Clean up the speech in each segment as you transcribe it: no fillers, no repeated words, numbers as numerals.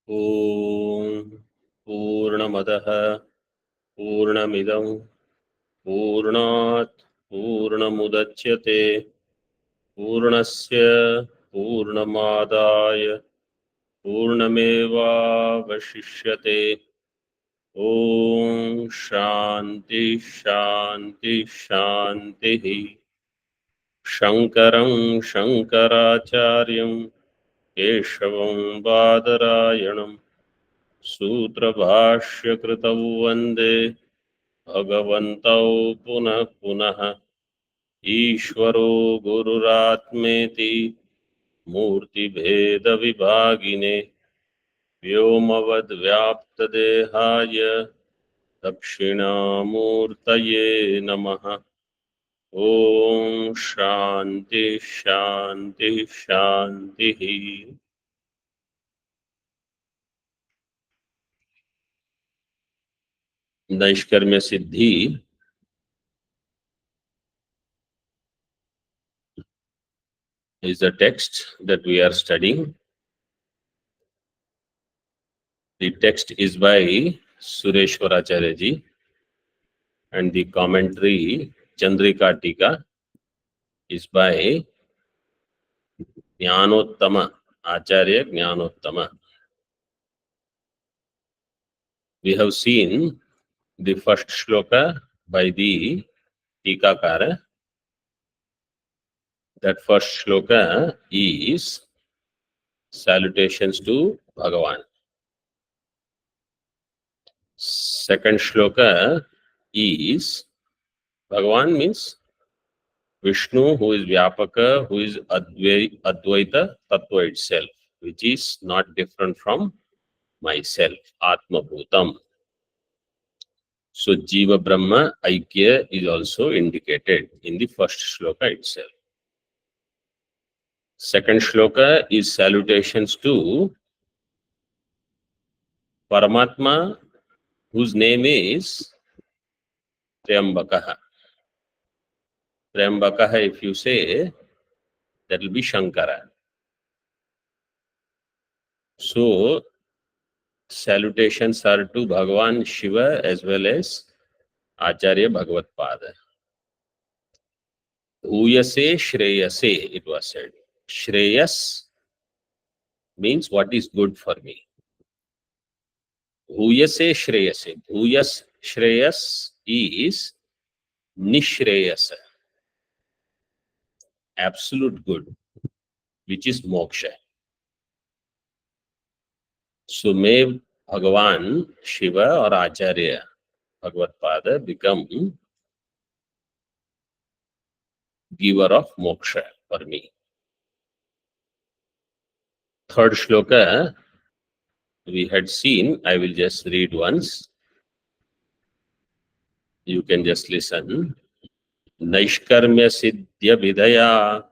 ॐ पूर्णमदः पूर्णमिदं पूर्णात् पूर्णमुदच्यते पूर्णस्य पूर्णमादाय पूर्णमेवावशिष्यते। ॐ शान्ति शान्ति शान्तिः। शङ्करं शङ्कराचार्यं केशवं बादरायणं सूत्रभाष्यकृतौ वन्दे भगवन्तौ पुनः पुनः। ईश्वरो गुरुरात्मेति मूर्तिभेदविभागिने व्योमवद्व्याप्तदेहाय दक्षिणामूर्तये नमः। ॐ शान्ति शान्ति शान्तिः। नैष्कर्म्य सिद्धि is the text that we are studying. The text is by Sureshwaracharya ji and the commentary Chandrika Tika is by Jnanottama, Acharya Jnanottama. We have seen the first shloka by the Tikakara. That first shloka is Salutations to Bhagavan. Second shloka is Bhagavan means Vishnu, who is Vyapaka, who is Advaita Tattva itself, which is not different from myself, Atma Bhutam. So Jiva Brahma Aikya is also indicated in the first shloka itself. Second shloka is salutations to Paramatma, whose name is Triambakaha. Triambakaha, if you say, that will be Shankara. So, salutations are to Bhagavan Shiva as well as Acharya Bhagavad Pada. Bhuyase Shreyase, it was said. Shreyas means what is good for me. Bhuyase Shreyase. Bhuyas Shreyas is Nishreyasa, absolute good, which is moksha. So may Bhagavan, Shiva or Acharya, Bhagavad Pada become giver of moksha for me. Third shloka we had seen, I will just read once. You can just listen. Naishkarmya Siddhya Vidaya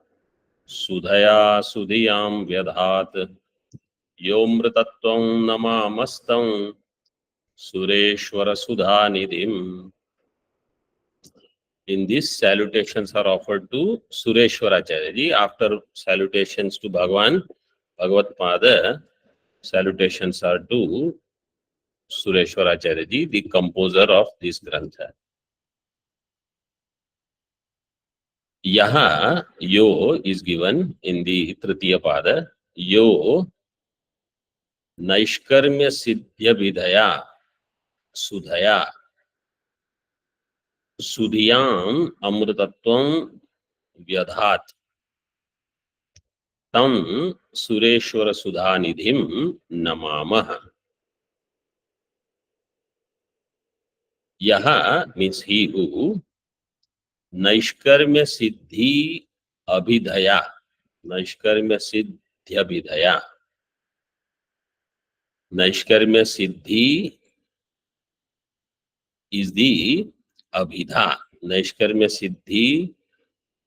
Sudhaya Sudhiyam Vyadhat Yomrtatvam Namamastam Sureshwaracharya. In this, salutations are offered to Sureshwaracharya ji. After salutations to Bhagavan, Bhagavad Pada, salutations are to Sureshwaracharya ji, the composer of this grantha. Yaha, yo is given in the Tritiya Pada. Yo Naishkarmya Siddhya Vidhaya Sudhaya Sudhiyam Amrutatvam Vyadhat Tam Sureshwara Sudhanidhim Namamah. Yaha means he who Naishkarmya Siddhi Abhidhaya. Naishkarmya Siddhi Abhidhaya. Naishkarmya Siddhi is the Abhidha. Naishkarmya Siddhi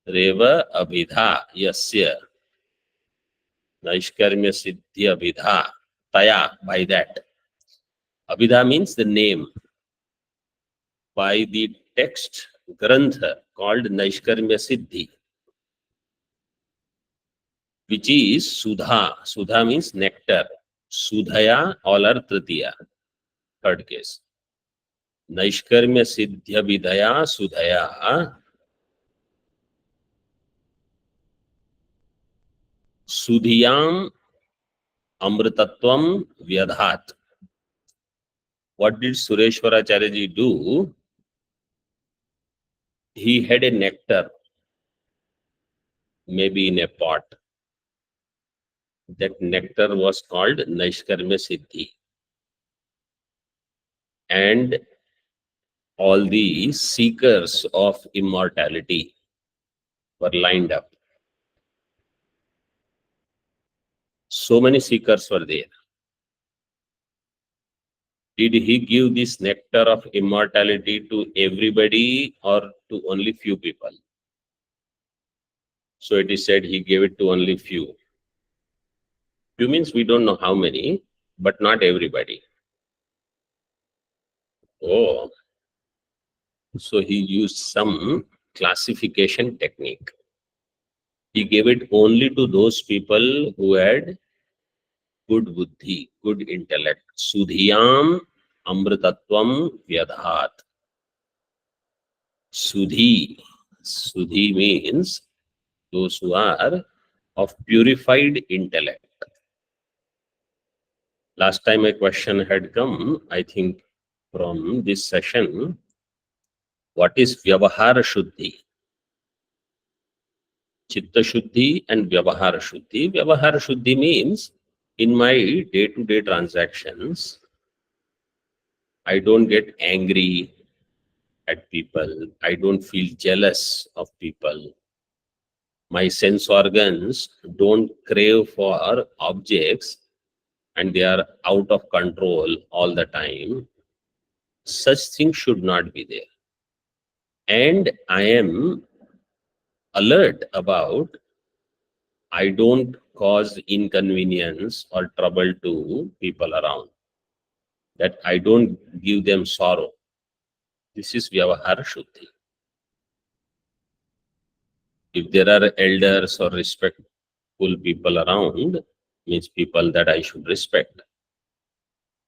Reva Abhidha Yasya. Naishkarmya Siddhi Abhidha. Taya, by that. Abhidha means the name. By the text grantha called Naishkarmya Siddhi, which is Sudha. Sudha means nectar. Sudhaya, all are Tritiya, third case. Naishkarmya Siddhya Vidhaya Sudhaya Sudhiyam Amritatvam Vyadhat. What did Sureshwaracharya ji do? He had a nectar, maybe in a pot. That nectar was called Naishkarmya Siddhi. And all the seekers of immortality were lined up. So many seekers were there. Did he give this nectar of immortality to everybody or to only few people? So it is said he gave it to only few. Few means we don't know how many, but not everybody. Oh, so he used some classification technique. He gave it only to those people who had good buddhi, good intellect. Sudhiyam amritatvam vyadhat. Sudhi. Sudhi means those who are of purified intellect. Last time a question had come, I think, from this session. What is Vyavahara Shuddhi? Chitta Shuddhi and Vyavahara Shuddhi. Vyavahara Shuddhi means in my day-to-day transactions, I don't get angry at people. I don't feel jealous of people. My sense organs don't crave for objects and they are out of control all the time. Such things should not be there. And I am alert about I don't cause inconvenience or trouble to people around, that I don't give them sorrow. This is Vyavahara Shuddhi. If there are elders or respectful people around, means people that I should respect,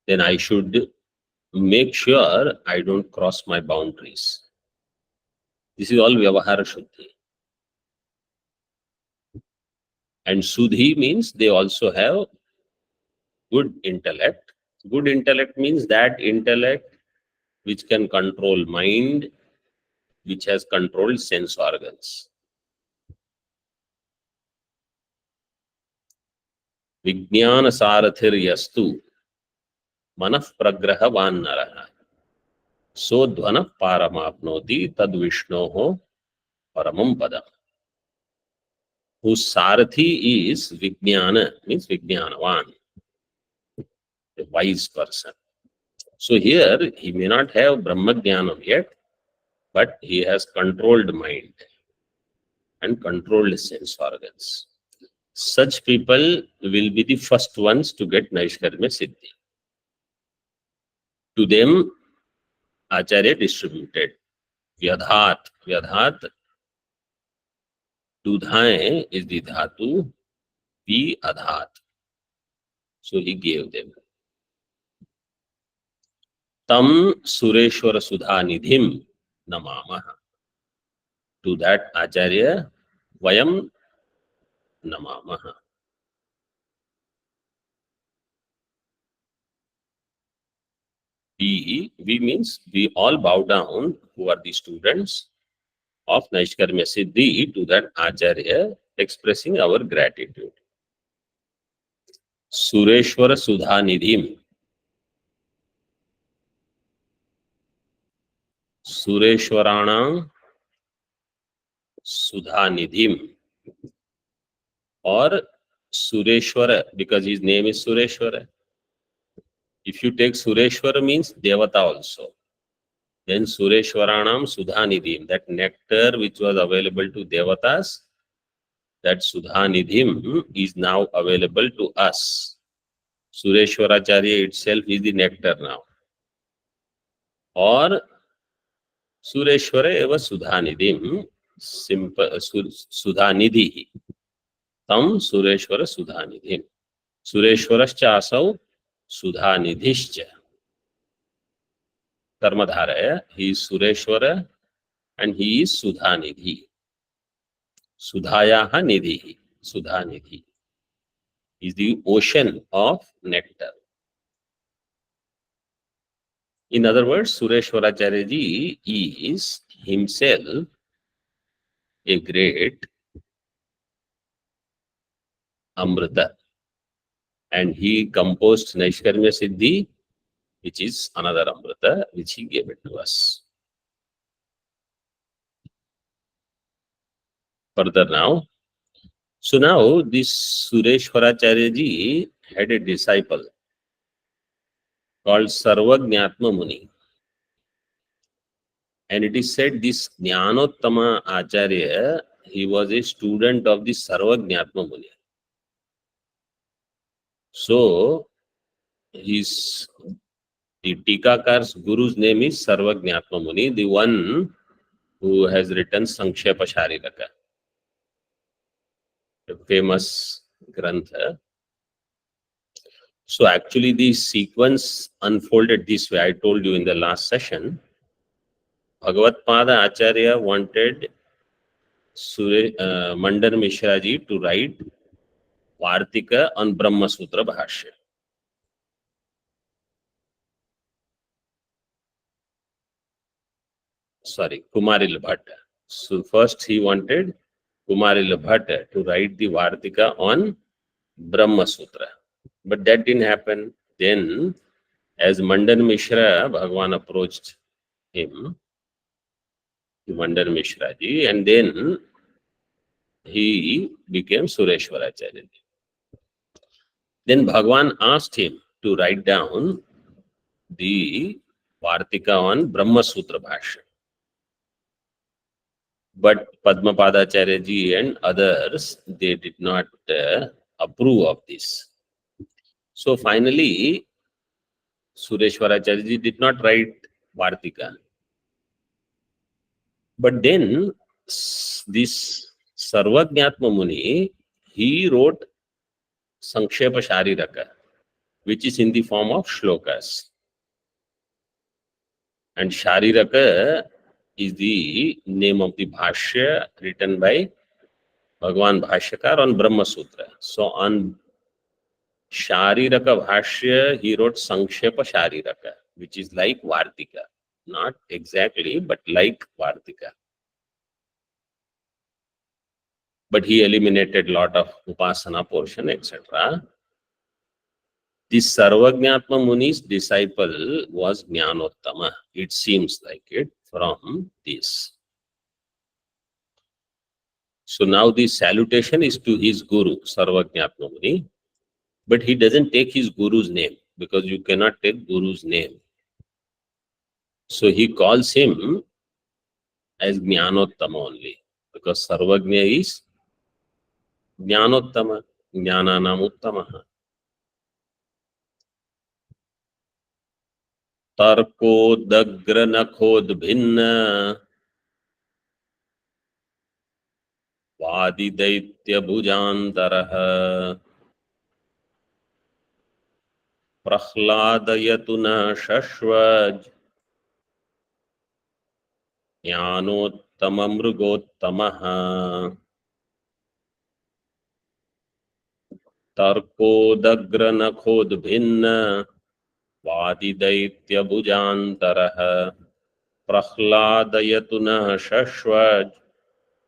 then I should make sure I don't cross my boundaries. This is all Vyavahara Shuddhi. And Sudhi means they also have good intellect. Good intellect means that intellect which can control mind, which has controlled sense organs. Vijnana sarathir yastu manah pragrahavan naraha so dvanah paramapnoti tad vishnoho paramam padam. Whose sarathi is Vijnana, means Vijnanavan, a wise person. So here he may not have Brahma Jnanam yet, but he has controlled mind and controlled sense organs. Such people will be the first ones to get Naishkarmya Siddhi. To them, Acharya distributed. Vyadhat. Vyadhat. Dudhaye is the dhatu. Vi adhat. So he gave them. Tam Sureshwara Sudha Nidhim Namamaha. To that Acharya, Vayam Namamaha. We means we all bow down, who are the students of Naishkarmya Siddhi, to that Acharya, expressing our gratitude. Sureshwara Sudha Nidhim. Sureshwaranam Sudha Nidhim. Or Sureshwara, because his name is Sureshwara. If you take Sureshwara means Devata also. Then Sureshwaranam Sudha Nidhim, that nectar which was available to Devatas, that Sudha Nidhim is now available to us. Sureshwaracharya itself is the nectar now. Or Sureshwara eva Sudha Nidhim, simple Sudha Nidhi. Tam Sureshwara Sudha Nidhim. सुरेश्वरश्च असौ सुधानिधिश्च. कर्मधारय, he is Sureshwara and he is Sudhanidhi. Sudhayaha Nidhi. Sudhanidhi is the ocean of nectar. In other words, Sureshwaracharya ji is himself a great Amrita, and he composed Naishkarmya Siddhi, which is another Amrita, which he gave it to us. Further now, so now this Sureshwaracharya ji had a disciple called Sarvajnatma Muni. And it is said this Jnanottama Acharya, he was a student of the Sarvajnatma Muni. So, the Tikakar's guru's name is Sarvajnatma Muni, the one who has written Sankshepa Shariraka, a famous grantha. So actually the sequence unfolded this way. I told you in the last session, Bhagavatpada Acharya wanted Mandan Mishra ji to write Vartika on Brahma Sutra Bhashya. Sorry, Kumaril Bhatta. So first he wanted Kumaril Bhatta to write the Vartika on Brahma Sutra. But that didn't happen. Then, as Mandan Mishra, Bhagavan approached him, Mandan Mishra ji, and then he became Sureshwaracharya. Then Bhagavan asked him to write down the Vartika on Brahma Sutra Bhashya. But Padmapadacharya ji and others, they did not approve of this. So finally, Sureshwaracharya ji did not write Vartika. But then this Sarvajnatma Muni, he wrote Sankshepa Shariraka, which is in the form of shlokas. And Shariraka is the name of the Bhashya written by Bhagavan Bhashyakar on Brahma Sutra. So on Shariraka Bhashya, he wrote Sankshepa Shariraka, which is like Vartika. Not exactly, but like Vartika. But he eliminated lot of Upasana portion, etc. This Sarvajnatma Muni's disciple was Jnanottama. It seems like it from this. So now the salutation is to his guru, Sarvajnatma Muni, but he doesn't take his guru's name because you cannot take guru's name. So he calls him as Jnanottama only because Sarvajna is Jnanottama, Jnananam Uttamaha. Tarkodagra nakhod bhinna Vadidaitya bhujantaraha Prahladayatuna shashvaj Jnanottama mrugottamaha Tarkodagra nakhod bhinna Vadidaitya bhujantaraha Prahladayatuna shashvaj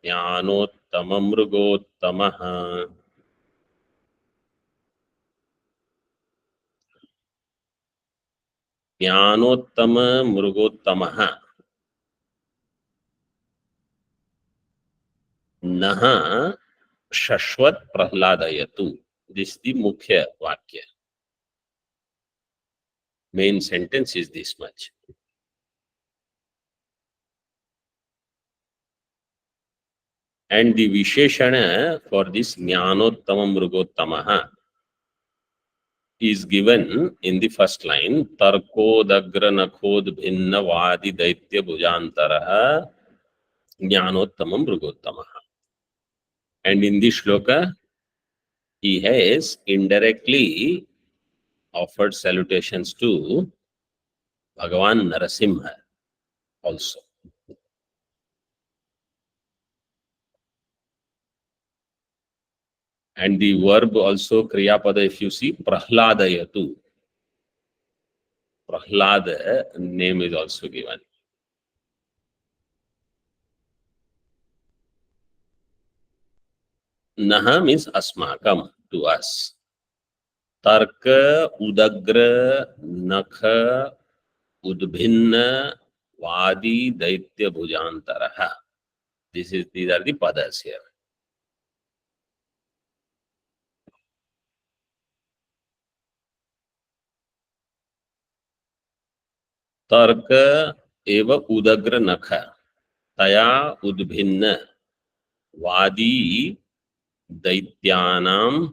Jnanottama mrugottamaha. Jnanottama mrugottamaha. Naha shashvat prahladayatu. This is the mukhya vakya. Main sentence is this much. And the Visheshana for this Jnanottama mrugottamaha is given in the first line. Tarkodagra nakhod bhinna vadi daitya bhujantaraha Jnanottama mrugottamaha. And in this shloka, he has indirectly offered salutations to Bhagavan Narasimha also. And the verb also, Kriya Pada, if you see, Prahladayatu. Prahlada name is also given. Naha means asmakam, to us. Tarka, Udagra, Nakha, Udbhinna, Vadi, Daitya, Bhujantaraha. These are the padas here. Tarka eva Udagra Nakha. Taya Udbhinna, Vadi, Daityanam,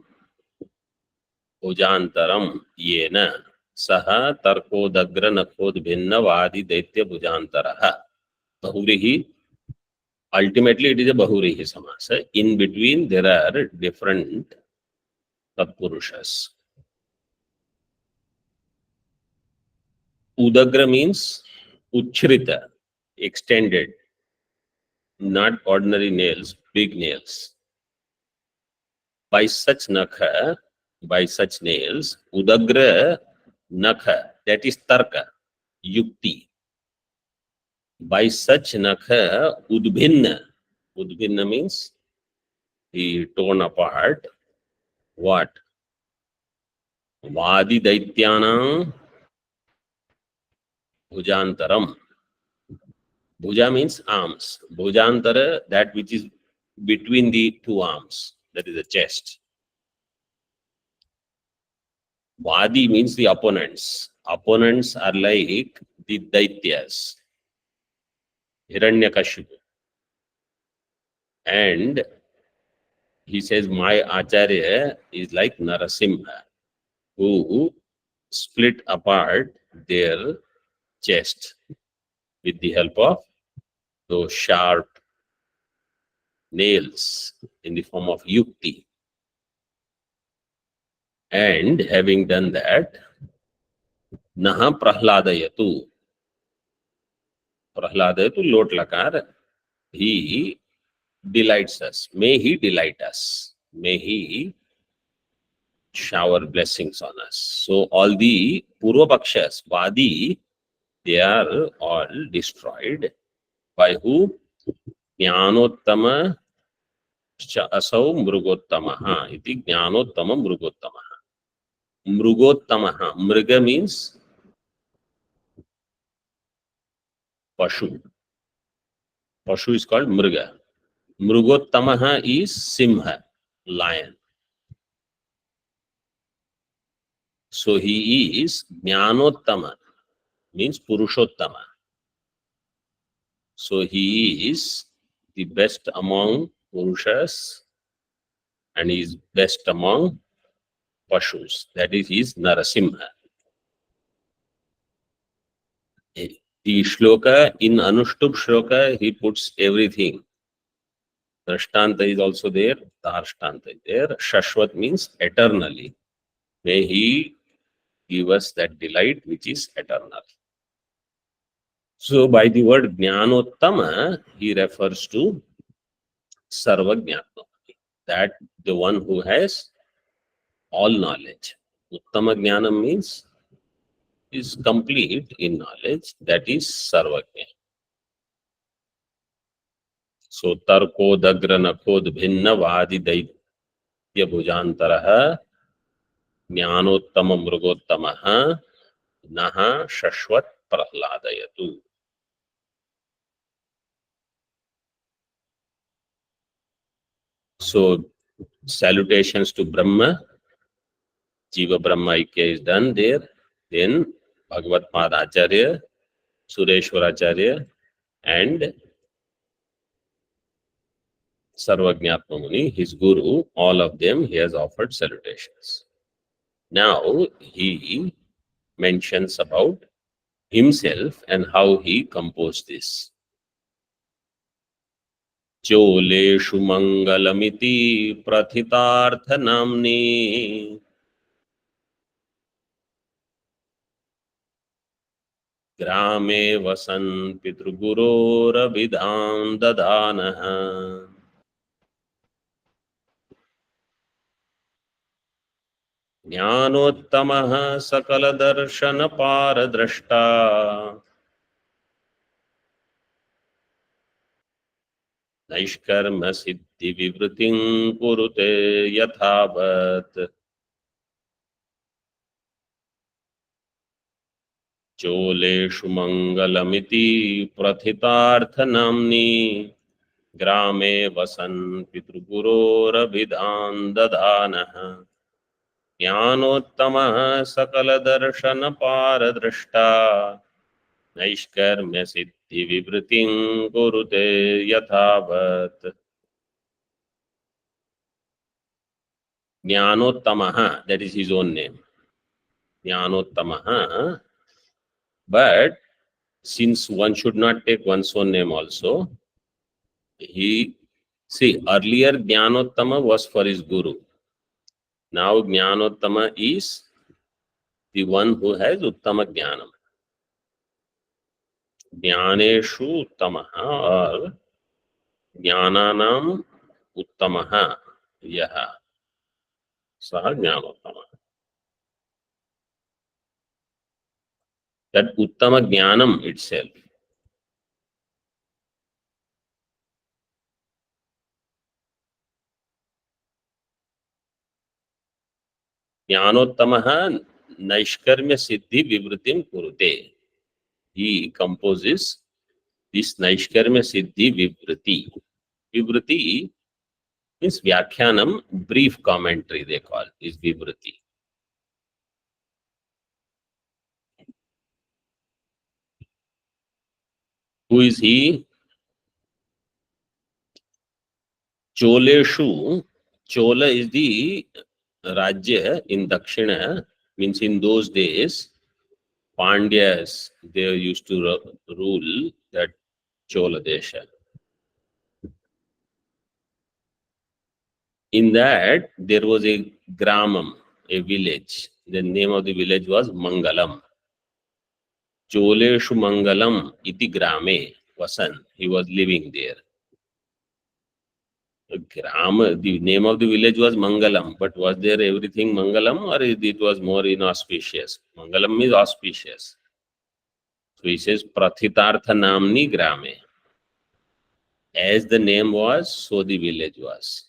Bhujantaram, Yena. Saha Tarkodagra Nakhodbhinna, Vadi, Daitya, Bhujantaraha. Bahurihi. Ultimately, it is a Bahurihi Samasa. In between, there are different Tatpurushas. Udagra means Uchrita, extended, not ordinary nails, big nails. By such nakha, by such nails, Udagra nakha, that is Tarka, Yukti. By such nakha, Udbhinna. Udbhinna means he torn apart. What? Vadi Daityanam Bhujantaram. Bhuja means arms. Bhujantara, that which is between the two arms. That is the chest. Vadi means the opponents. Opponents are like the Daityas, Hiranyakashipu. And he says, my Acharya is like Narasimha, who split apart their chest with the help of those sharp nails in the form of yukti. And having done that, Naha Prahladayatu. Prahladayatu, Lot Lakar, he delights us. May he delight us. May he shower blessings on us. So all the Purvapakshas, Vadi, they are all destroyed. By who? Jnanottama asau mrugottamaha. Iti Jnanottama mrugottamaha. Mrugottamaha. Mruga means Pashu. Pashu is called Mruga. Mrugottamaha is Simha, lion. So he is Jnanottama, means Purushottama. So he is the best among Purushas and he is best among Pashus. That is, he is Narasimha. The shloka, in Anushtup shloka, he puts everything. Drashtanta is also there, Darshtanta is there. Shashwat means eternally. May he give us that delight which is eternal. So by the word Jnanottama, he refers to Sarvajnatma, that the one who has all knowledge. Uttama Jnanam means is complete in knowledge, that is Sarvajna. So Tarko Dagra Nakhod Bhinna Vadi Daitya Bhujantaraha Jnanottama Mrugottamaha Naha Shashwat Prahladayatu. So salutations to Brahma, Jiva Brahma Ikya is done there. Then Bhagavad Pad Acharya, Sureshwaracharya, and Sarvajnatma Muni, his guru, all of them he has offered salutations. Now he mentions about himself and how he composed this. चोलेषु मंगलमिति प्रथितार्थ नाम्नी ग्रामे वसन् पितृगुरोरभिधां ददानः। ज्ञानोत्तमः सकलदर्शनपारद्रष्टा नैष्कर्म्य सिद्धिविवृतिं कुरुते यथावत्। चोलेषु मङ्गलमिति प्रथितार्थनाम्नि ग्रामे वसन् पितृगुरोरभिधां ददानः। ज्ञानोत्तमः सकलदर्शनपारद्रष्टा नैष्कर्म्य सिद्धिविवृतिं कुरुते यथावत्। Jnanottama, that is his own name. Jnanottama. But since one should not take one's own name also, he, see, earlier Jnanottama was for his guru. Now Jnanottama is the one who has Uttama Jnanam. Jnaneshu Uttamaha or Jnananam Uttamaha Yaha. Saha Jnanottama. That Uttama Jnanam itself. Jnanottamaha Naishkarmya Siddhi Vivritim Kurute. He composes this Naishkarmya Siddhi Vivriti. Vivriti means Vyakhyanam, brief commentary they call is Vivriti. Who is he? Choleshu. Chola is the Rajya in Dakshina, means in those days, Pandyas, they used to rule that Chola Desha. In that, there was a Gramam, a village. The name of the village was Mangalam. Choleshu Mangalam iti grame vasan. He was living there. Grama, the name of the village was Mangalam, but was there everything Mangalam or it was more inauspicious? Mangalam means auspicious. So he says Prathitartha Namni Grame. As the name was, so the village was.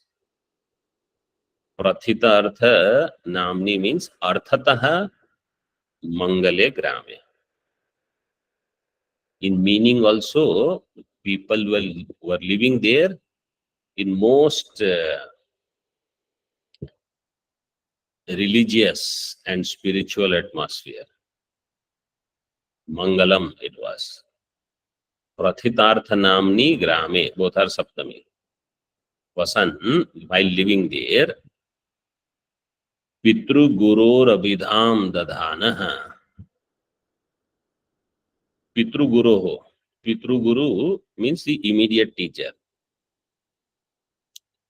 Prathitartha Namni means Arthataha Mangale Grame. In meaning also, people were living there in most religious and spiritual atmosphere. Mangalam it was. Prathitartha Namni Grame, both are Saptami. Vasan, while living there, Pitru Guror Abhidham Dadhanaha. Pitru Guroho. Pitru Guru means the immediate teacher.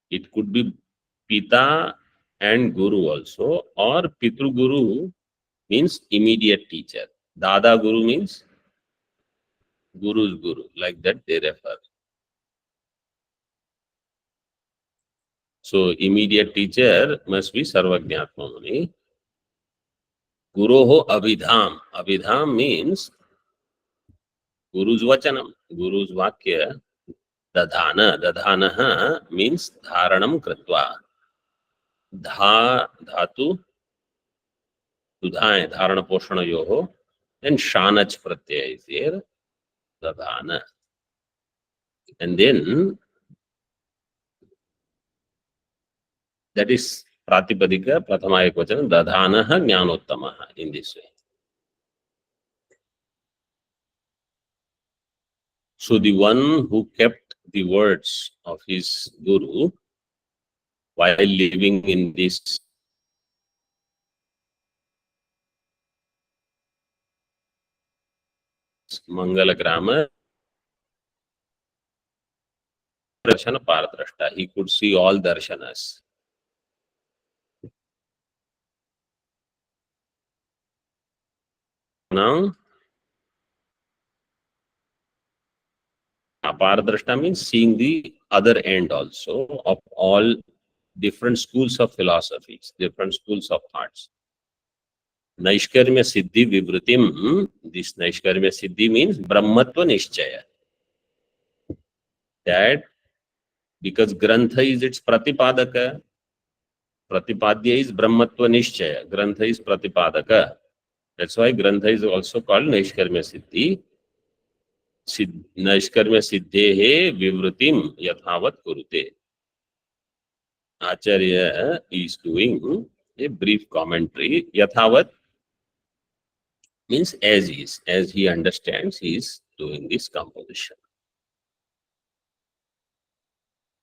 It could be Pita and Guru also, or Pitru Guru means immediate teacher. Dada Guru means Guru's Guru, like that they refer. So immediate teacher must be Sarvajñatma Muni. Guroho Abhidham. Abhidham means Guru's Vachanam, Guru's Vakya. Dadhana. Dadhanaha means Dharanam Kritva. Dhatu, Dudhaya, Dharana Poshana Yoho. Then Shanach Pratyaya is there. Dadhana. And then that is Pratipadika, Prathama Ekvachanam, Dadhanaha Jnanottamaha in this way. So the one who kept the words of his guru while living in this Mangala Grama Darshana Paradrashta. He could see all darshanas. Now, Aparadrashta means seeing the other end also of all different schools of philosophies, different schools of thoughts. Naishkarmya Siddhi Vivritim. This Naishkarmya Siddhi means Brahmatva Nishchaya. That because Grantha is its Pratipadaka, Pratipadya is Brahmatva Nishchaya, Grantha is Pratipadaka. That's why Grantha is also called Naishkarmya Siddhi. Naishkarmya Siddhehe Vivritim Yathavat Kurute. Acharya is doing a brief commentary. Yathavat means as he understands, he is doing this composition.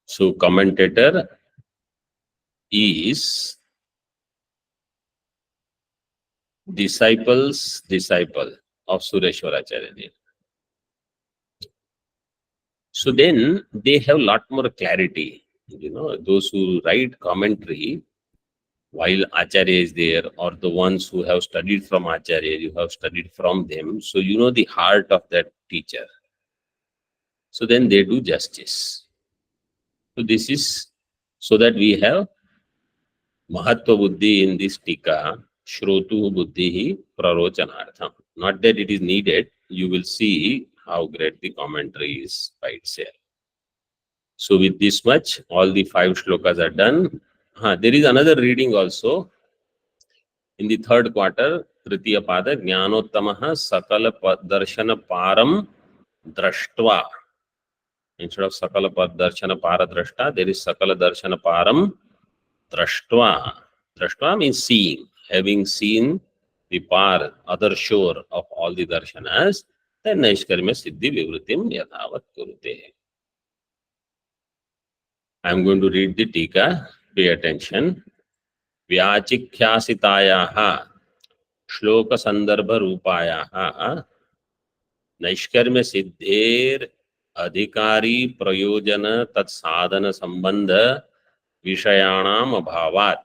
So commentator is disciple's disciple of Sureshwaracharya. So then they have lot more clarity. You know, those who write commentary while Acharya is there, or the ones who have studied from Acharya, you have studied from them. So you know the heart of that teacher. So then they do justice. So this is so that we have Mahatva Buddhi in this Tika, Shrotu Buddhi Prarochanartham. Not that it is needed, you will see how great the commentary is by itself. So with this much, all the 5 shlokas are done. There is another reading also. In the 3rd quarter, Tritiya Pada, Jnanottama Sakala Darshana Param Drashtva. Instead of Sakala Darshana Paradrashta, there is Sakala Darshana Param Drashtva. Drashtva means seeing. Having seen the par, other shore of all the darshanas, then Naishkarmya Siddhi Vivritim Yathavat Kurute. I am going to read the Tika. Pay attention. Vyachikhyasitayaha Shloka Sandarbha Rupayaha Naishkarmya Siddher Adhikari Prayojana Tat Sadhana Sambandha Vishayanam Abhavat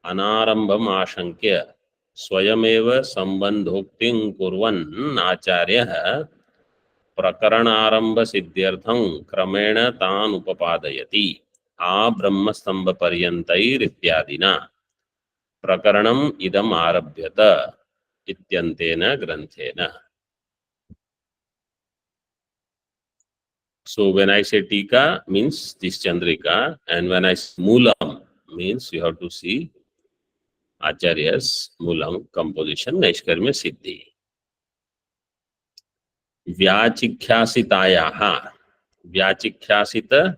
Anarambham Ashankya Swayameva Sambandhokting Kurvan Acharya Prakaranarambha Siddhyartham Kramena Tan Upapadayati A Brahmastambha Paryantair Ityadina Prakaranam Idam Arabhyata Ityantena Granthena. So when I say Tika means this Chandrika, and when I say Moolam means you have to see Acharya's Moolam composition Naishkarmya Siddhi. Vyachikhyasitayaha. Vyachikhyasita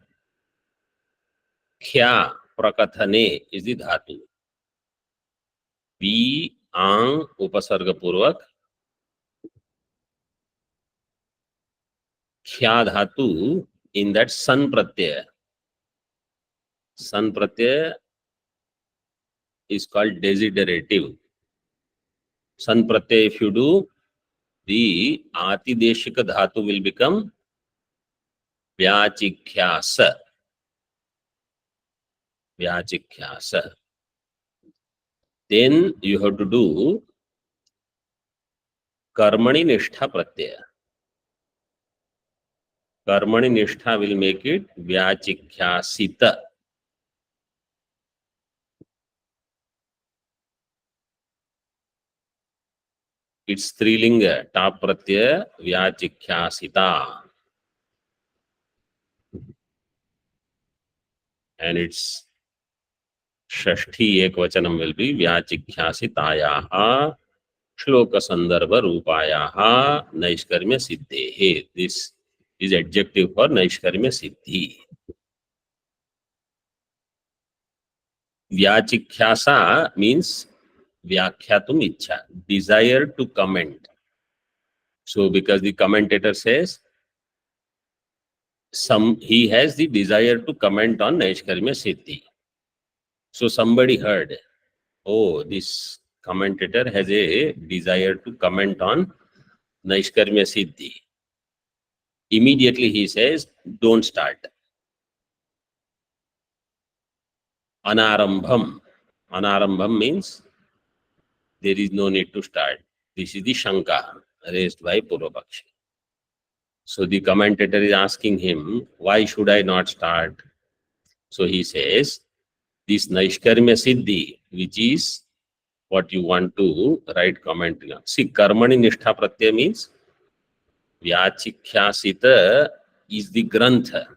Khya Prakathane is the dhatu. V Ang Upasarga Purvak Khya dhatu in that San Pratyaya. San Pratyaya is called desiderative. San Pratyaya, if you do, the Atideshika dhatu will become Vyachikhyasa. Vyachikhyasa. Then you have to do Karmani Nishtha Pratyaya. Karmani Nishtha will make it Vyachikhyasita. It's Strilinga, top Pratyaya, Vyachikhyasita. And its Shashti Ekvachanam will be Vyachikhyasitayaha Shloka Sandarbha Rupayaha Naishkarmya Siddhehe. This is adjective for Naishkarmya Siddhi. Vyachikhyasa means Vyakhyatum Ichha, desire to comment. So because the commentator says he has the desire to comment on Naishkarmya Siddhi. So somebody heard, oh, this commentator has a desire to comment on Naishkarmya Siddhi. Immediately he says, don't start. Anarambham. Anarambham means there is no need to start. This is the Shanka raised by Purvapakshi. So the commentator is asking him, why should I not start? So he says, this Naishkarmya Siddhi, which is what you want to write comment. See, Karmani Nishtha Pratyaya means Vyachikhyasita is the Grantha.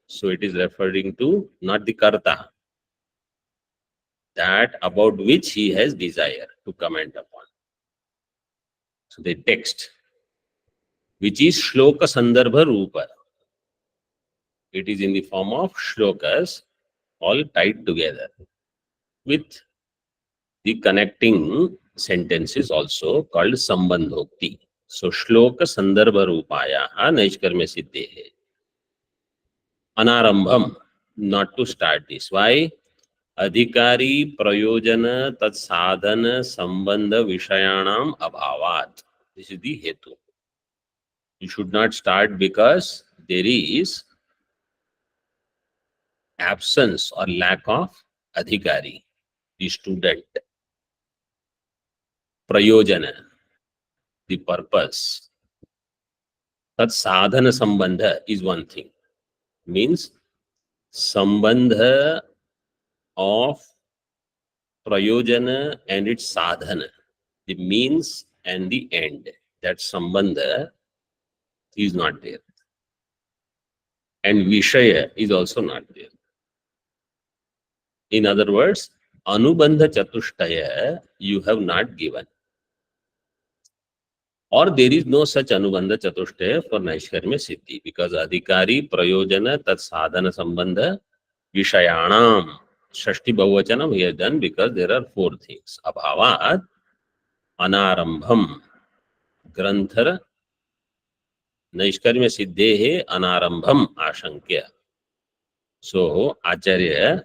So it is referring to not the Karta, that about which he has desire to comment upon. So the text, which is Shloka Sandarbha Rupa. It is in the form of shlokas, all tied together with the connecting sentences also called Sambandhokti. So Shloka Sandarbha Rupaya Naishkarmya Siddhi. Anarambham, not to start this. Why? Adhikari prayojana tat sadhana sambandha vishayanam abhavat. This is the hetu. You should not start because there is absence or lack of adhikari, the student. Prayojana, the purpose. Tat sadhana sambandha is one thing. Means sambandha of prayojana and its sadhana, the means and the end. That sambandha is not there. And Vishaya is also not there. In other words, Anubandha Chatushtaya you have not given. Or there is no such Anubandha Chatushtaya for Naishkarmya Siddhi because Adhikari, Prayojana, Tat Sadhana Sambandha, Vishayanam, Shashti Bahuvachanam he has done because there are four things. Abhavat, Anarambham, Granthara, Naishkarmya Siddhehe, Anarambham, Ashankya. So, Acharya,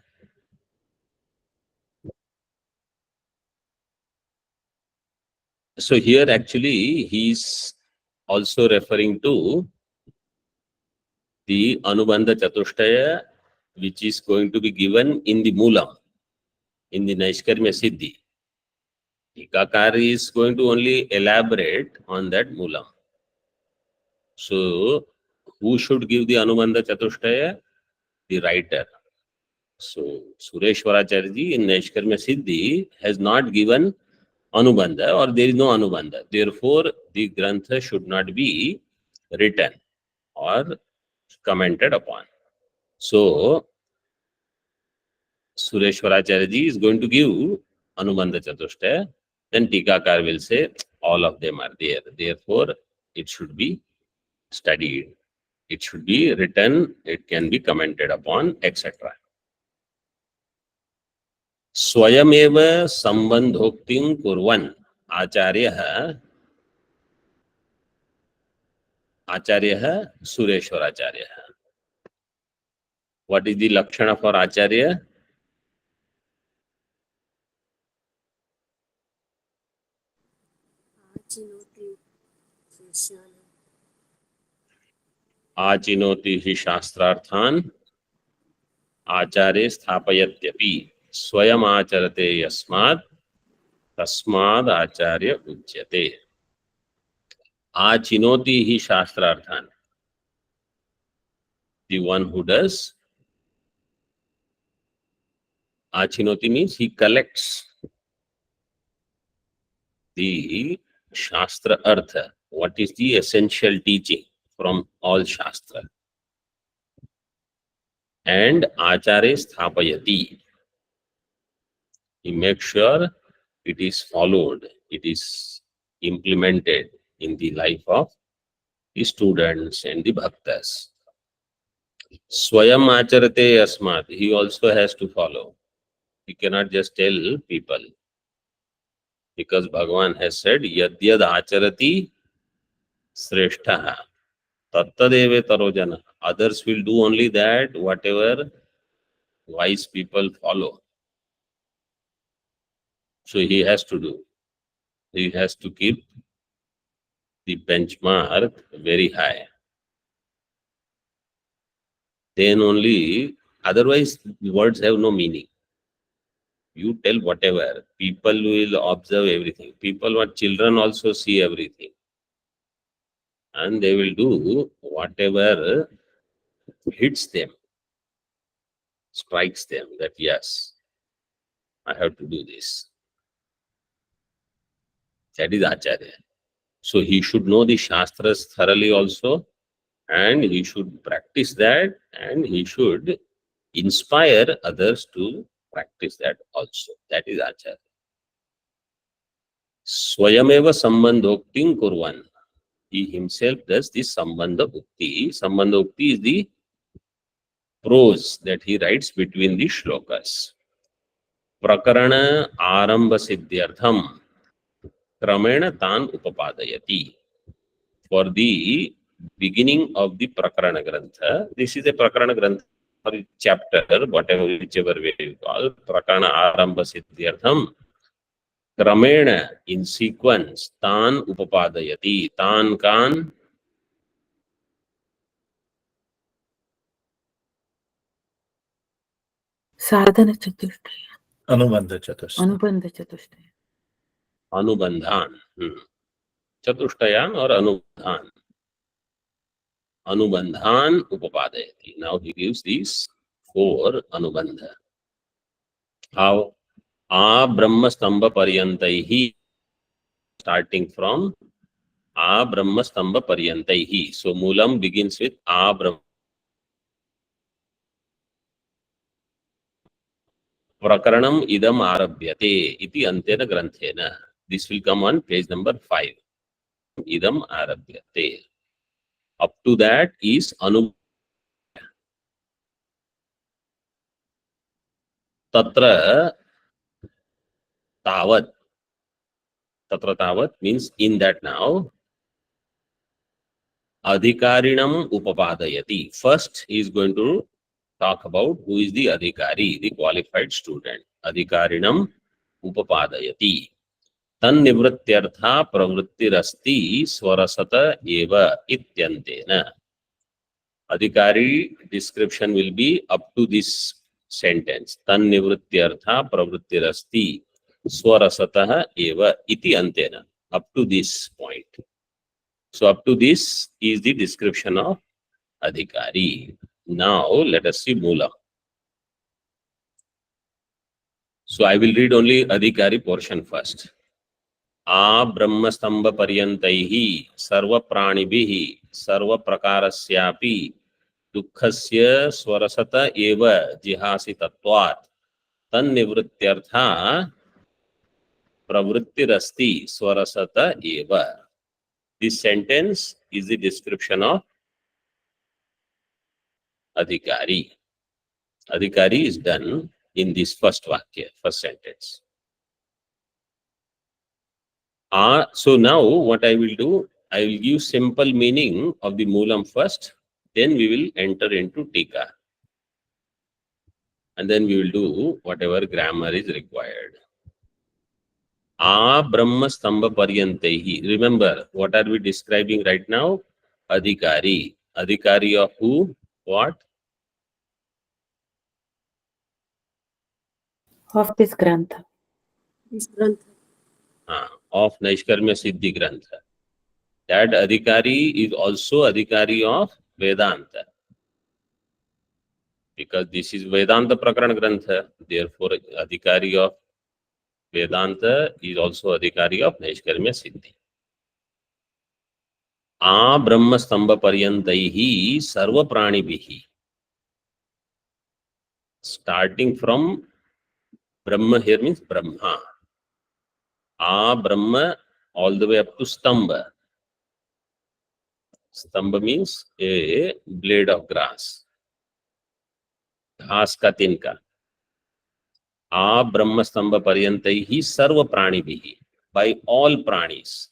so here actually he is also referring to the Anubandha Chatushtaya, which is going to be given in the Moolam, in the Naishkarmya Siddhi. Tikakari is going to only elaborate on that Moolam. So, who should give the Anubandha Chatushtaya? The writer. So, Sureshwaracharya in Naishkarmya Siddhi has not given Anubandha or there is no Anubandha. Therefore, the Grantha should not be written or commented upon. So, Sureshwaracharya is going to give Anubandha Chatushtaya, then Tikakar will say all of them are there. Therefore, it should be studied. It should be written, it can be commented upon, etc. Swayameva sambandhoktim kurvan Acharya Sureshwaracharya. What is the Lakshana for Acharya? Achinoti hi shastrarthan Acharya sthapayatyapि स्वयं आचरते यस्मात् तस्माद् आचार्य उच्यते. Achinoti hi shastrarthan. The one who does. Achinoti means he collects the Shastra Artha. What is the essential teaching from all Shastra? And Acharya Sthapayati. He makes sure it is followed, it is implemented in the life of the students and the bhaktas. Swayam Acharate Asmat. He also has to follow. He cannot just tell people. Because Bhagavan has said, Yad Yad Acharati Sreshtaha. Tattadeve Tarojana. Others will do only that, whatever wise people follow. So he has to do. He has to keep the benchmark very high. Then only Otherwise, words have no meaning. You tell whatever. People will observe everything. People or children also see everything. And they will do whatever hits them, strikes them, that yes, I have to do this. That is Acharya. So he should know the Shastras thoroughly also, and he should practice that, and he should inspire others to practice that also. That is Acharya. Swayameva sambandhokting kurvan. He himself does this sambandha ukti. Sambandha ukti is the prose that he writes between the shlokas. Prakarana aramba siddhyartham kramena tan upapadayati. For the beginning of the Prakarana Grantha, this is a Prakarana Grantha or chapter, whatever, whichever way you call, Prakarana Aramba Siddhyartham, Kramena, in sequence, Tan Upapadayati, Tan Kan, साधन चतुष्टय Anubandha Chatushtaya. अनुबंध चतुष्टय Anubandhan, Chatushtayan or Anubandhan. Anubandhan Upapadayati. Now he gives these 4 Anubandha. How? A Brahma Stambha Paryantaihi, starting from A Brahma Stambha Paryantaihi. So Moolam begins with A Brahma. Prakaranam idam arabhyate iti antena granthena. This will come on page number 5. Idam arabhyate. Up to that is Anu. Tatra Tavat. Tatra Tavat means in that now. Adhikarinam upapadayati. First he is going to talk about who is the Adhikari, the qualified student. Adhikarinam upapadayati. Tan nivrityartha pravrittirasti swarasata eva ityantena. Adhikari description will be up to this sentence. Tan nivrityartha pravrittirasti swarasatah eva iti antena. Up to this point. So up to this is the description of Adhikari. Now let us see Moola. So I will read only Adhikari portion first. A Brahmastambha Paryantaihi Sarva Pranibhihi Sarva Prakarasyapi Dukkhasya Swarasata Eva Jihasi Tattvat Tan Nivrityartha Pravrittirasti Swarasata Eva. This sentence is the description of Adhikari. Adhikari is done in this first vakya, first sentence. So now what I will do, I will give simple meaning of the Moolam first, then we will enter into Tika. And then we will do whatever grammar is required. A Brahma Stambha Paryantehi. Remember, what are we describing right now? Adhikari. Adhikari of who? What? of this grantha. Of Naishkarmya Siddhi Grantha. That Adhikari is also Adhikari of Vedanta. Because this is Vedanta Prakarana Grantha. Therefore, Adhikari of Vedanta is also Adhikari of Naishkarmya Siddhi. A Brahma Stambha Paryantaihi Sarva Pranibhihi. Starting from Brahma here means Brahma. A Brahma all the way up to Stambha. Stambha means a blade of grass. Ghas ka tinka. A Brahma Stambha Paryantaihi Sarva Pranibhihi. By all pranis.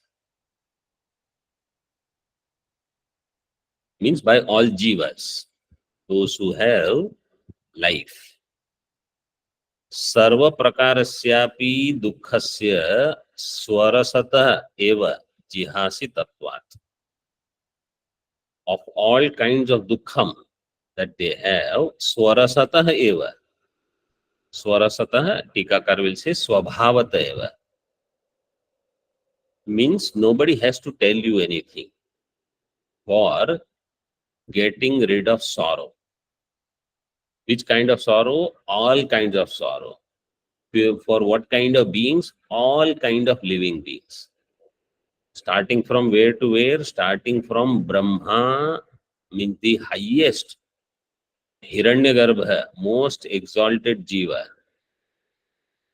Means by all jivas. Those who have life. Sarva prakarasyapi dukkhasya swarasata eva jihasi tattvat. Of all kinds of dukkham, that they have swarasatah eva. Swarasatah, Tikakar will say swabhavata eva. Means nobody has to tell you anything for getting rid of sorrow. Which kind of sorrow? All kinds of sorrow. For what kind of beings? All kind of living beings. Starting from where to where? Starting from Brahma, means the highest, Hiranyagarbha, most exalted Jiva,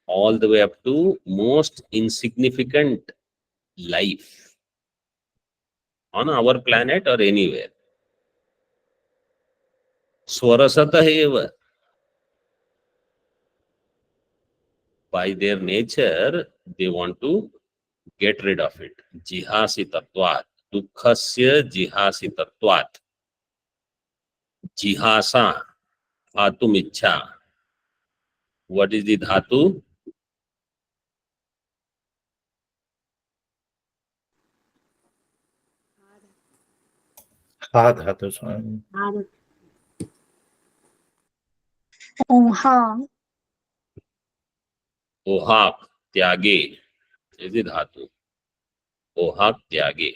all the way up to most insignificant life on our planet or anywhere. Swarasatah eva. By their nature, they want to get rid of it. Jihasi tattvat. Dukkhasya jihasi tattvat. Jihasa, dhatu michha. What is the dhatu? Ha dhatu, Swami. Oha. Ohak, tyage. Is the dhatu. Ohak, tyage.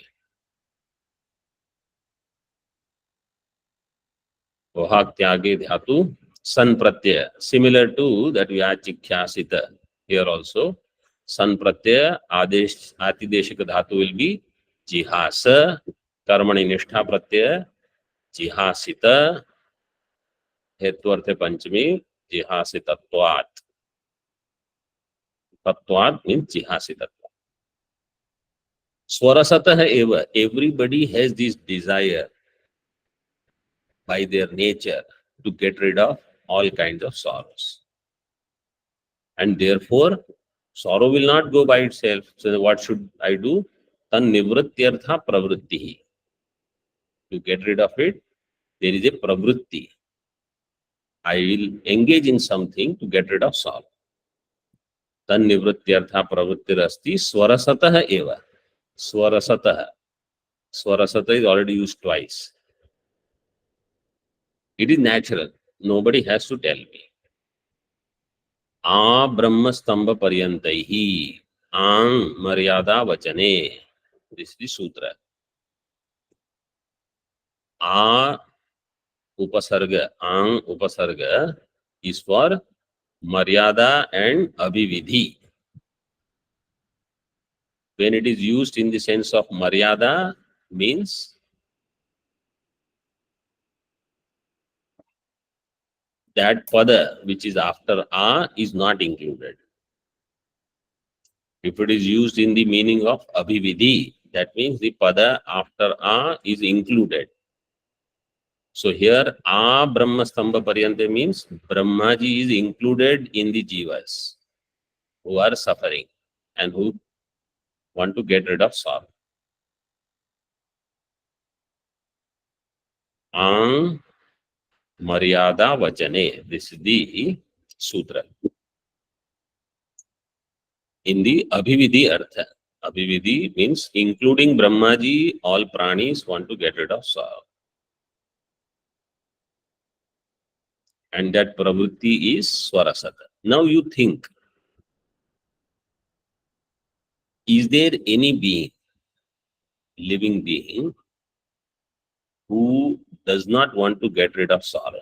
Ohak, tyage, dhatu. San pratyaya. Similar to that vyachikhyasita. Here also. San pratyaya, atideshika dhatu will be jihasa. Karmani nishtha pratyaya. Jihasita. हेत्वर्थे Panchami जिहासी तत्वात्. तत्वात् means जिहासी तत्व. Swarasatah eva. Everybody has this desire by their nature to get rid of all kinds of sorrows. And therefore, sorrow will not go by itself. So what should I do? Tan nivrityartha pravrittihi. To get rid of it, there is a pravritti. I will engage in something to get rid of sorrow. Tan nivrityartha pravrittirasti swarasatah eva. Swarasatah. Swarasatah is already used twice. It is natural. Nobody has to tell me. A Brahma Stambha Paryantaihi. Ang Maryada Vachane. This is the sutra. A Upasarga. Ang Upasarga is for Maryada and Abhividhi. When it is used in the sense of Maryada, means that pada which is after A is not included. If it is used in the meaning of Abhividhi, that means the pada after A is included. So here A Brahma Stambha Paryante means Brahmaji is included in the jivas who are suffering and who want to get rid of sorrow. Ang Maryada Vachane. This is the sutra. In the Abhividhi Artha. Abhividhi means including Brahmaji, all pranis want to get rid of sorrow. And that pravritti is Swarasata. Now you think, is there any being, living being, who does not want to get rid of sorrow?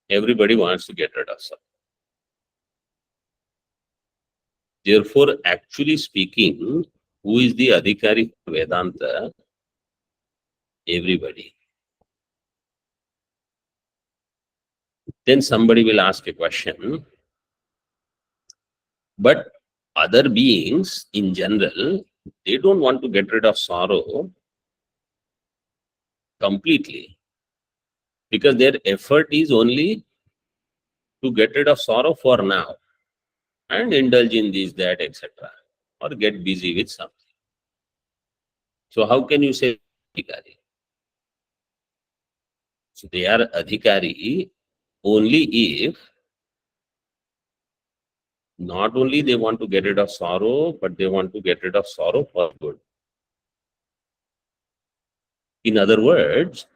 Everybody wants to get rid of sorrow. Therefore, actually speaking, who is the Adhikari for Vedanta? Everybody. Then somebody will ask a question, but other beings in general, they don't want to get rid of sorrow completely, because their effort is only to get rid of sorrow for now and indulge in this, that, etc., or get busy with something. So how can you say Adhikari? So they are Adhikari only if not only they want to get rid of sorrow, but they want to get rid of sorrow for good. In other words,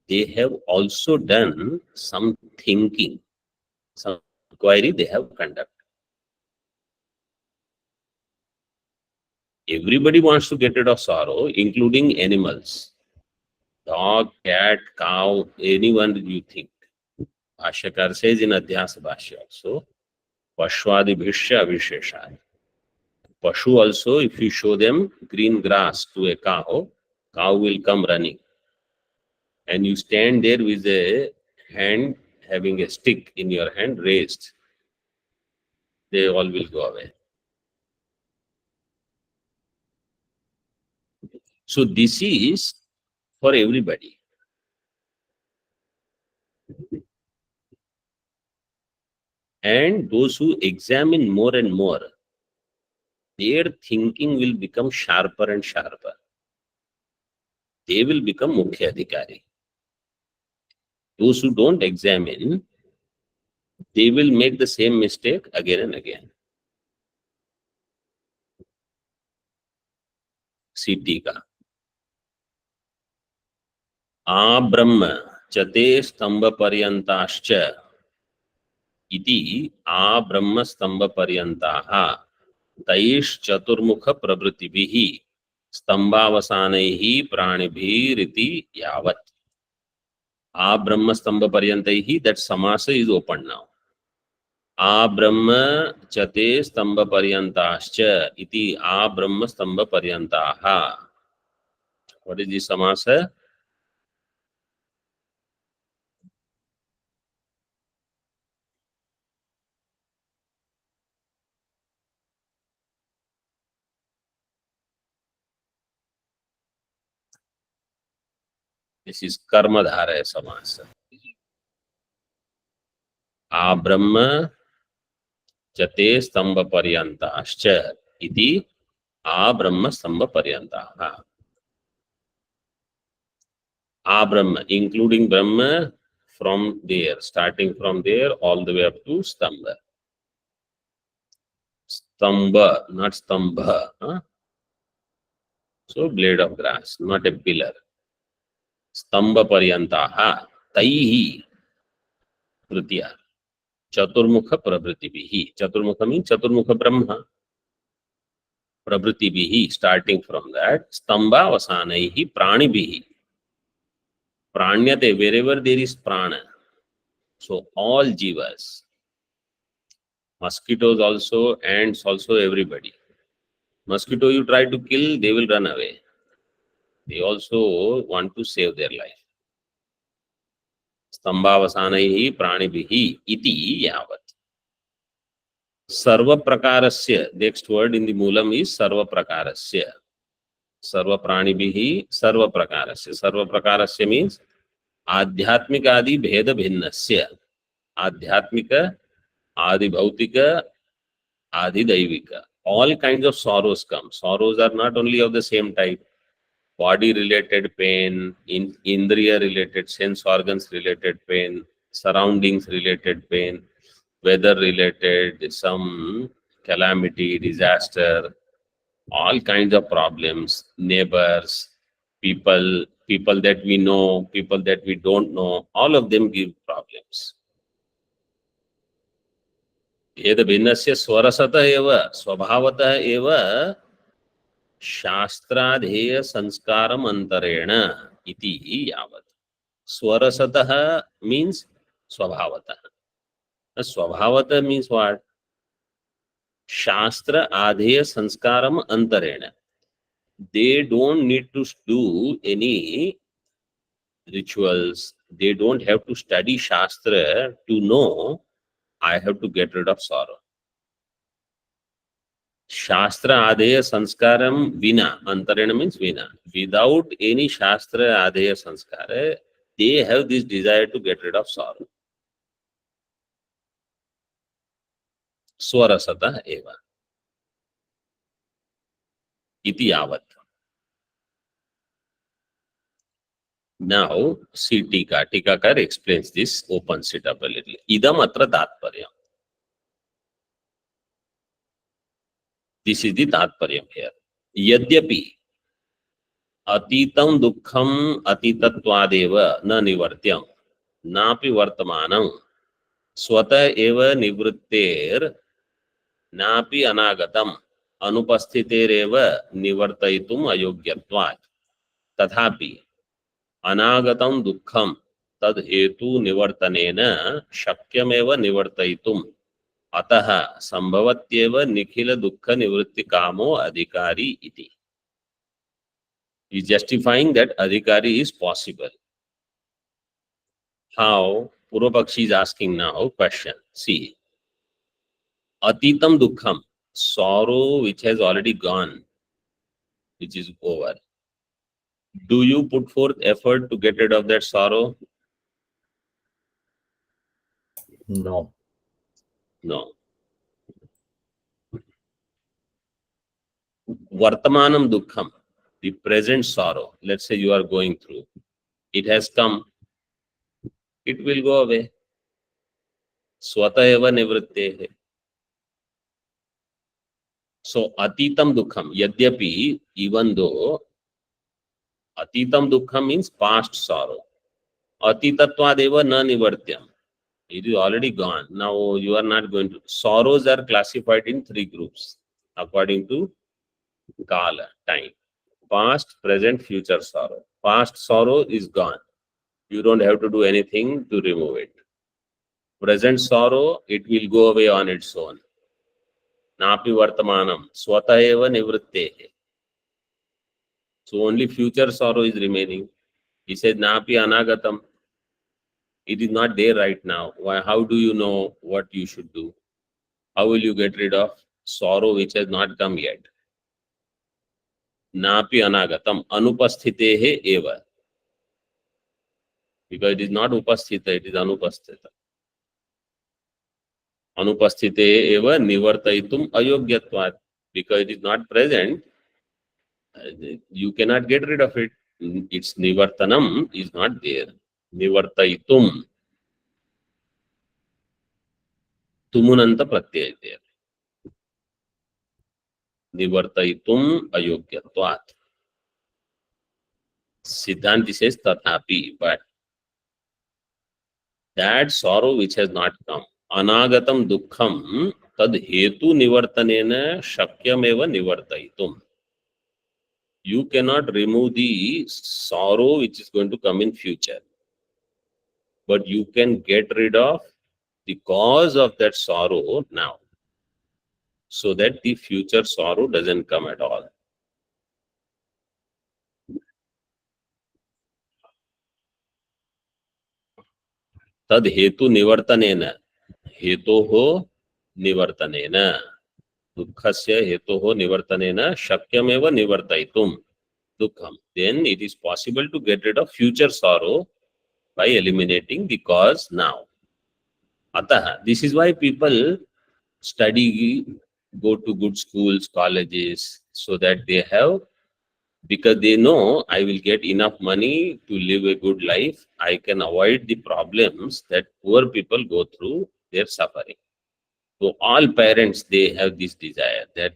they have also done some thinking, some inquiry they have conducted. Everybody wants to get rid of sorrow, including animals. Dog, cat, cow, anyone you think. Bhashyakar says in Adhyasa Bhashya also, Pashwadibhishya Avishesha. Pashu also, if you show them green grass to a cow, cow will come running. And you stand there with a hand, having a stick in your hand raised, they all will go away. So this is for everybody. And those who examine more and more, their thinking will become sharper and sharper. They will become Mukhya Adhikari. Those who don't examine, they will make the same mistake again and again. See Tika. Abrahma chate stamba paryantascha iti abrahma stamba paryantaha taish chaturmukha pravritibihi stambavasanaihi pranibhiriti yavat. Abrahma stamba paryantaihi, that samasa is open now. Abrahma chate stamba paryantascha iti abrahma stamba paryantaha. What is the samasa? This is karmadharaya samasa. Abrahma chate stamba paryantascha iti abrahma stamba paryantaha. Abrahma, including Brahma, from there, starting from there all the way up to stamba. Stamba, not stambha. Huh? So blade of grass, not a pillar. Stamba paryantaha taihi tritiya chaturmukha pravritibihi. Chaturmukha means chaturmukha Brahma. Pravritibihi, starting from that. Stamba vasanaihi pranibihi. Pranyate, wherever there is prana. So all jivas, mosquitoes also, ants also, everybody. Mosquito you try to kill, they will run away. They also want to save their life. Stambavasanaihi pranibihi iti yavat. Sarva prakarasya, next word in the moolam is sarva prakarasya. Sarva pranibihi sarva prakarasya. Sarva prakarasya means adhyatmika adi bheda bhinnasya. Adhyatmika, adi bhautika, adi daivika. All kinds of sorrows come. Sorrows are not only of the same type. Body related pain, indriya related, sense organs related pain, surroundings related pain, weather related, some calamity, disaster, all kinds of problems, neighbors, people that we know, people that we don't know, all of them give problems. Yeda bhinnasya swarasata eva swabhavata eva शास्त्राधेय Sanskaram अंतरेण इति यावत्. स्वरसतः means स्वभावतः. स्वभावतः means what? Shastra adheya sanskaram antarena. They don't need to do any rituals. They don't have to study Shastra to know I have to get rid of sorrow. Shastra Adheya Sanskaram Vina. Antarena means Vina. Without any Shastra Adheya Sanskara, they have this desire to get rid of sorrow. Swarasata eva. Iti yavat. Now, see Tika. Tikakar explains this, opens it up a little. Idam atra tatparyam. This is the tatparyam here. Yadyapi अतीतं दुःखम अतीतत्वादेव न निवर्त्यम नापि वर्तमानं स्वतः एव निवृत्तेर नापि अनागतम अनुपस्थितेरेव निवर्तयितुम अयोग्यत्वात् तथापि अनागतं दुःखम तद हेतु निवर्तनेन शक्यमेव निवर्तयितुम अतः संभवत्येव निखिल दुःख निवृत्ति कामो अधिकारी इति. He is justifying that adhikari is possible. How? Purvapakshi is asking now question. See, atitam dukkham, sorrow which has already gone, which is over. Do you put forth effort to get rid of that sorrow? No. No. Vartamanam dukkham, the present sorrow, let's say you are going through, it has come, it will go away. Swata eva nivrittehe. So atitam dukkham, yadyapi, even though atitam dukkham means past sorrow. Atitatvad na nivartyam. It is already gone. Now you are not going to. Sorrows are classified in three groups according to Kala, time. Past, present, future sorrow. Past sorrow is gone. You don't have to do anything to remove it. Present sorrow, it will go away on its own. Napi vartamanam. Swata eva nivrittehe. So only future sorrow is remaining. He said, Napi anagatam. It is not there right now. Why? How do you know what you should do? How will you get rid of sorrow which has not come yet? Napi anagatam anupasthitehe eva. Because it is not upasthita, it is anupasthita. Anupasthite eva nivartaitum ayogyatvat. Because it is not present, you cannot get rid of it. Its nivartanam is not there. Nivartaitum. Tumunanta pratyaya is there. Nivartaitum ayogyatvat. Siddhanti says tathapi, but that sorrow which has not come, anagatam dukkham tad hetu nivartanena shakyameva nivartaitum. You cannot remove the sorrow which is going to come in future, but you can get rid of the cause of that sorrow now, so that the future sorrow doesn't come at all. Tad hetu nivartanena, hetoho nivartanena, dukkhasya hetoho nivartanena shakyameva nivartaitum dukkham. Then it is possible to get rid of future sorrow by eliminating the cause now. Ataha, this is why people study, go to good schools, colleges, so that they have, because they know I will get enough money to live a good life, I can avoid the problems that poor people go through, their suffering. So all parents, they have this desire that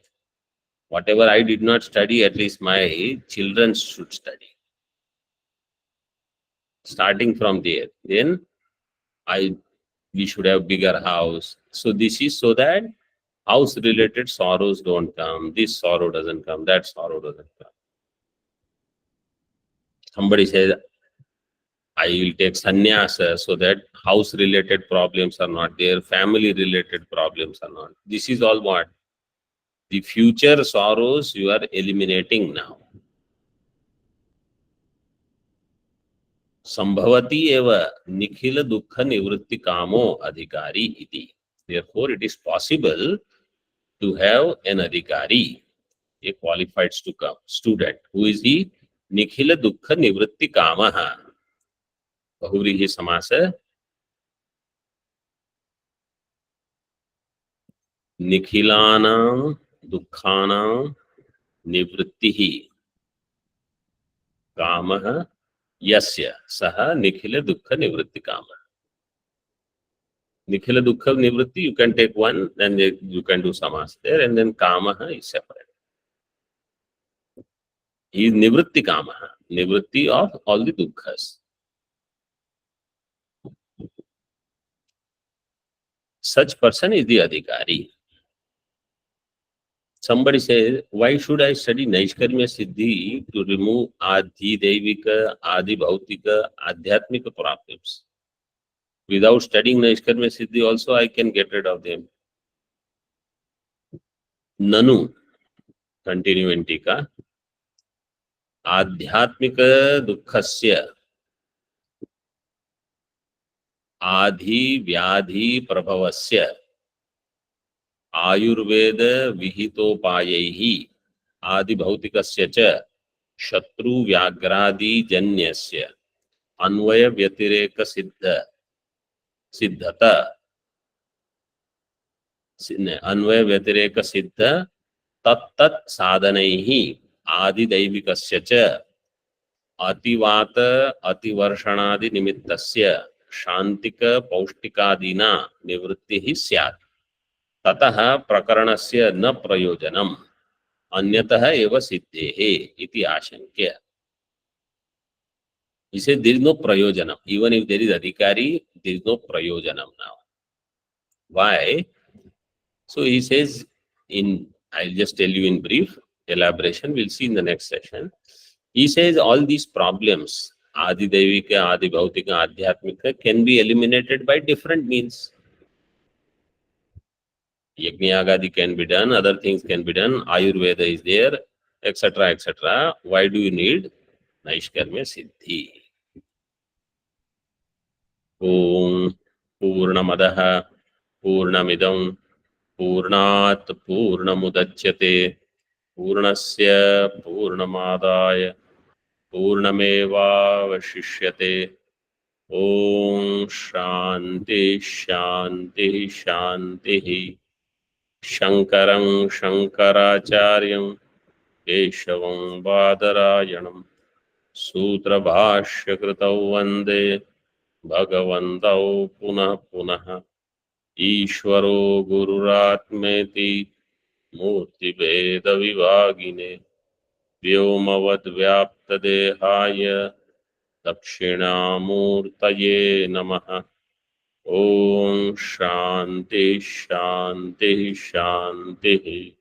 whatever I did not study, at least my children should study. Starting from there, then we should have bigger house. So this is so that house related sorrows don't come, this sorrow doesn't come, that sorrow doesn't come. Somebody says, I will take sannyasa so that house related problems are not there, family related problems are not. This is all what? The future sorrows you are eliminating now. Sambhavati eva nikhila dukkha nivritti kamo adhikari iti. Therefore, it is possible to have an adhikari, a qualified student. Who is he? Nikhila dukkha nivritti kamaha. Bahuvrihi samasa. Nikhilanam dukkhanam nivrittihi kamaha yasya saha nikhila dukkha nivritti kama. Nikhila dukkha nivritti, you can take one, then you can do samas there, and then kamaha is separate. He is nivritti kamaha, nivritti of all the dukkhas. Such person is the adhikari. Somebody says, why should I study Naishkarmya Siddhi to remove Adi Devika, Adi Bhautika, Adhyatmika problems? Without studying Naishkarmya Siddhi also I can get rid of them. Nanu, continue in Tika, Adhyatmika Dukkhasya Adhi Vyadhi Prabhavasya Ayurveda विहितोपायैहि आदि भौतिकस्य च शत्रु व्याघ्रादि जन्यस्य अन्वय व्यतिरेक सिद्धता अन्वय व्यतिरेक सिद्ध तत्तत् साधनैः आदि दैविकस्य च अतिवात अतिवर्षणादि निमित्तस्य शांतिक पौष्टिकादीना निवृत्तिः स्यात् ततः प्रकरणस्य न प्रयोजनम् अन्यतः एव सिद्धेः इति आशंक्य. He says there is no prayojanam. Even if there is adhikari, there is no prayojanam now. Why? So he says I'll just tell you in brief, elaboration we'll see in the next session. He says all these problems, Adi Devika, Adi Bhautika, Adhyatmika, can be eliminated by different means. Yajna-yagadi can be done, other things can be done, Ayurveda is there, etc. etc. Why do you need Naishkarmya Siddhi? Om Purnamadah Purnamidam Purnat Purnamudachyate Purnasya Purnamadaya Purnameva Vashishyate. Om Shanti Shanti Shanti. Shankaram Shankaracharyam Keshavam Badarayanam Sutra Bhashya Kritau Vande Bhagavantau Punah Punah Ishvaro Gururatmeti Murti Veda Vivagine Vyomavad Vyapta Dehaya Dakshinamurtaye Namaha. Om Shanti Shanti Shanti.